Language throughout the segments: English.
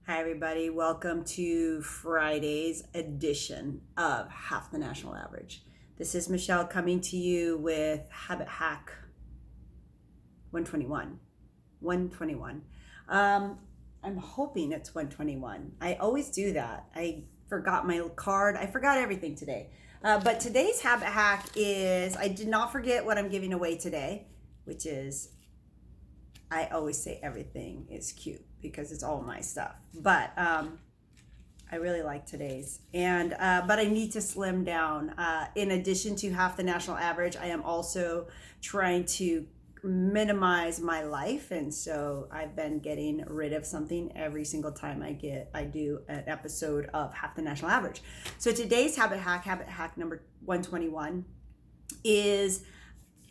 Hi, everybody. Welcome to Friday's edition of Half the National Average. This is Michelle coming to you with Habit Hack 121. 121. I'm hoping it's 121. I always do that. I forgot my card. I forgot everything today. But today's habit hack is I did not forget what I'm giving away today, which is I always say everything is cute because it's all my stuff. But I really like today's. But I need to slim down. In addition to half the national average, I am also trying to minimize my life, and so I've been getting rid of something every single time I do an episode of half the national average. So today's habit hack number 121 is,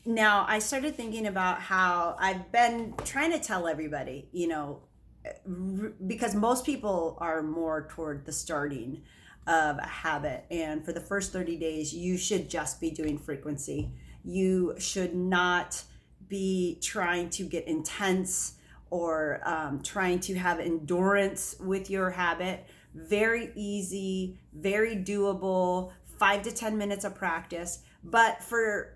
now I started thinking about how I've been trying to tell everybody, because most people are more toward the starting of a habit, and for the first 30 days you should just be doing frequency. You should not be trying to get intense or trying to have endurance with your habit. Very easy, very doable, 5 to 10 minutes of practice. But for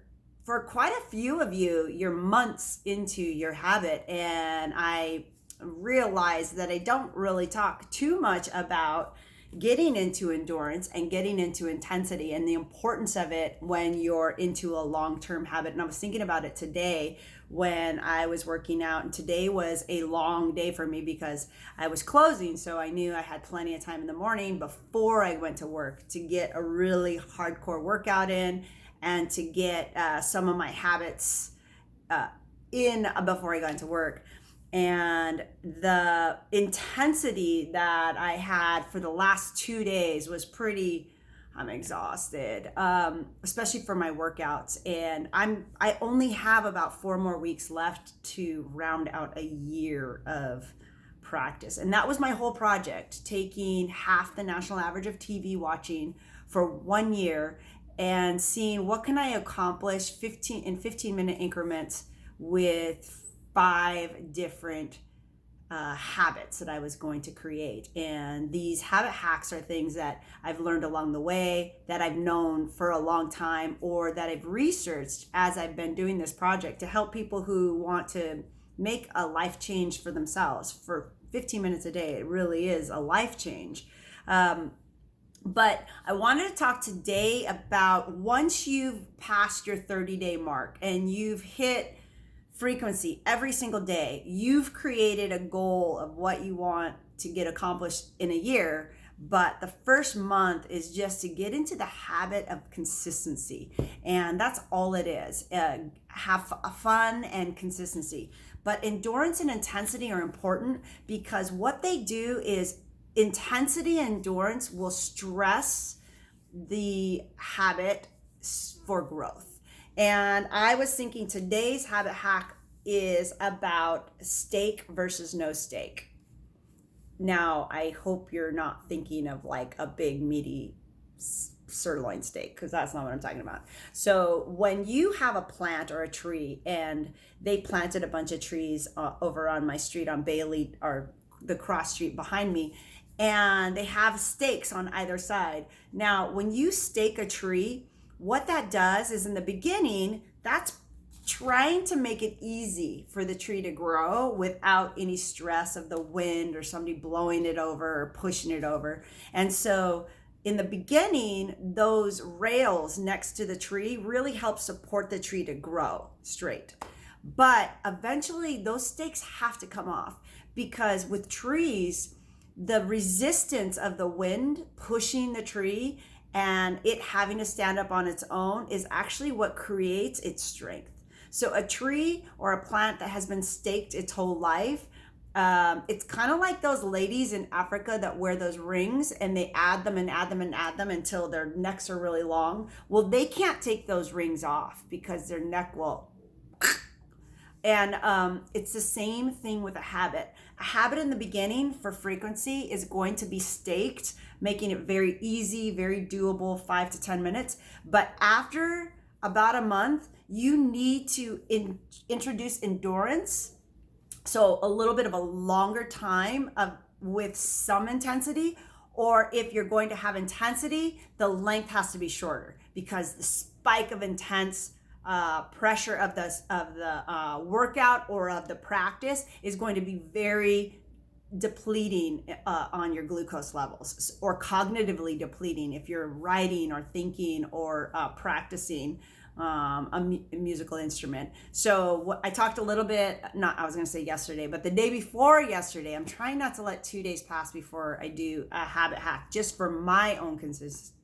quite a few of you, you're months into your habit, and I realized that I don't really talk too much about getting into endurance and getting into intensity and the importance of it when you're into a long-term habit. And I was thinking about it today when I was working out, and today was a long day for me because I was closing, so I knew I had plenty of time in the morning before I went to work to get a really hardcore workout in and to get some of my habits in before I got into work. And the intensity that I had for the last 2 days was I'm exhausted, especially for my workouts. And I only have about 4 more weeks left to round out a year of practice. And that was my whole project, taking half the national average of TV watching for 1 year and seeing what can I accomplish 15-minute increments with 5 different habits that I was going to create. And these habit hacks are things that I've learned along the way, that I've known for a long time, or that I've researched as I've been doing this project to help people who want to make a life change for themselves. For 15 minutes a day, it really is a life change. But I wanted to talk today about, once you've passed your 30-day mark and you've hit frequency every single day, you've created a goal of what you want to get accomplished in a year. But the first month is just to get into the habit of consistency. And that's all it is. Have fun and consistency. But endurance and intensity are important because what they do is intensity and endurance will stress the habit for growth. And I was thinking today's habit hack is about steak versus no steak. Now, I hope you're not thinking of like a big meaty sirloin steak, because that's not what I'm talking about. So when you have a plant or a tree, and they planted a bunch of trees over on my street on Bailey, or the cross street behind me, and they have stakes on either side. Now, when you stake a tree, what that does is, in the beginning, that's trying to make it easy for the tree to grow without any stress of the wind or somebody blowing it over or pushing it over. And so in the beginning, those rails next to the tree really help support the tree to grow straight. But eventually those stakes have to come off, because with trees, the resistance of the wind pushing the tree and it having to stand up on its own is actually what creates its strength. So a tree or a plant that has been staked its whole life, it's kind of like those ladies in Africa that wear those rings, and they add them and add them and add them until their necks are really long. Well, they can't take those rings off because their neck will. And it's the same thing with a habit. A habit in the beginning for frequency is going to be staked, making it very easy, very doable, 5 to 10 minutes. But after about a month, you need to introduce endurance. So a little bit of a longer time of with some intensity, or if you're going to have intensity, the length has to be shorter, because the spike of intense pressure of the workout or of the practice is going to be very depleting on your glucose levels, or cognitively depleting if you're writing or thinking or practicing a musical instrument. So I talked a little bit, I was going to say yesterday, but the day before yesterday, I'm trying not to let 2 days pass before I do a habit hack, just for my own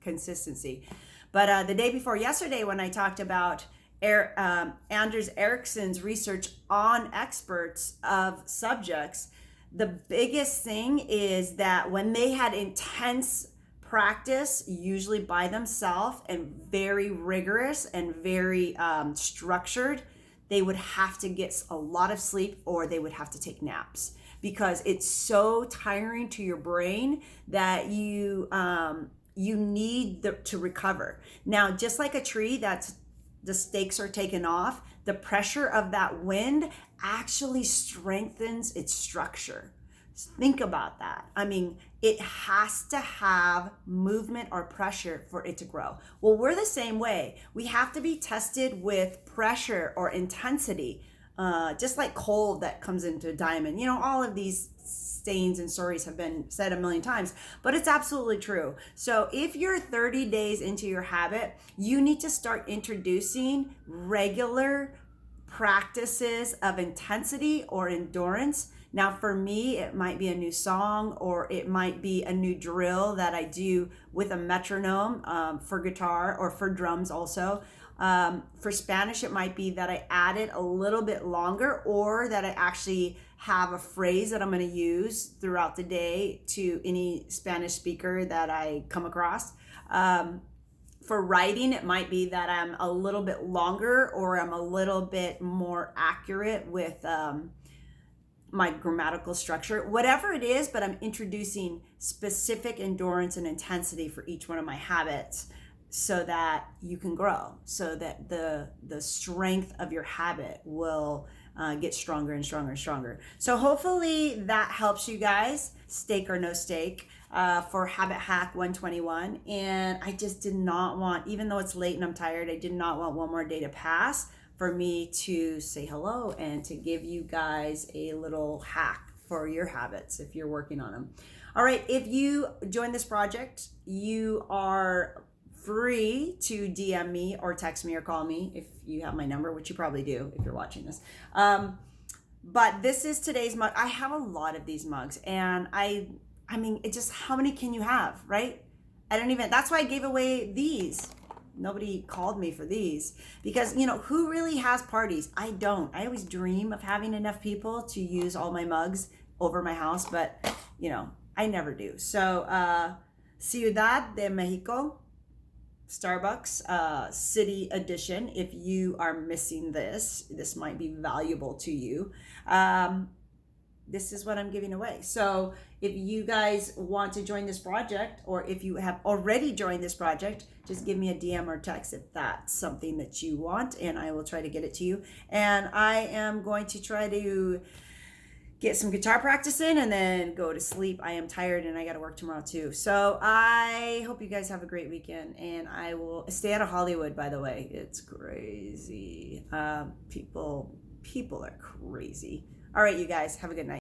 consistency. But the day before yesterday, when I talked about Anders Ericsson's research on experts of subjects, the biggest thing is that when they had intense practice, usually by themselves, and very rigorous and very structured, they would have to get a lot of sleep, or they would have to take naps, because it's so tiring to your brain that you need to recover. Now, just like a tree that's the stakes are taken off, the pressure of that wind actually strengthens its structure. Think about that. I mean, it has to have movement or pressure for it to grow. Well, we're the same way. We have to be tested with pressure or intensity, just like cold that comes into a diamond. You know, all of these sayings and stories have been said a million times, but it's absolutely true. So if you're 30 days into your habit, you need to start introducing regular practices of intensity or endurance. Now, for me, it might be a new song, or it might be a new drill that I do with a metronome for guitar or for drums also. For Spanish, it might be that I add it a little bit longer, or that I actually have a phrase that I'm going to use throughout the day to any Spanish speaker that I come across. For writing, it might be that I'm a little bit longer, or I'm a little bit more accurate with my grammatical structure, whatever it is, but I'm introducing specific endurance and intensity for each one of my habits, so that you can grow, so that the strength of your habit will get stronger and stronger and stronger. So hopefully that helps you guys, steak or no steak, for Habit Hack 121. And I just did not want, even though it's late and I'm tired, I did not want one more day to pass for me to say hello and to give you guys a little hack for your habits if you're working on them. All right, if you join this project, you are free to DM me or text me or call me if you have my number, which you probably do if you're watching this. But this is today's mug. I have a lot of these mugs, and I mean, it just, how many can you have, right? That's why I gave away these. Nobody called me for these, because, you know, who really has parties? I don't. I always dream of having enough people to use all my mugs over my house, but, you know, I never do. So, Ciudad de Mexico, Starbucks, City Edition. If you are missing this might be valuable to you. This is what I'm giving away. So if you guys want to join this project, or if you have already joined this project, just give me a DM or text if that's something that you want, and I will try to get it to you. And I am going to try to get some guitar practice in and then go to sleep. I am tired and I got to work tomorrow too. So I hope you guys have a great weekend, and I will stay out of Hollywood, by the way. It's crazy. People are crazy. All right, you guys, have a good night.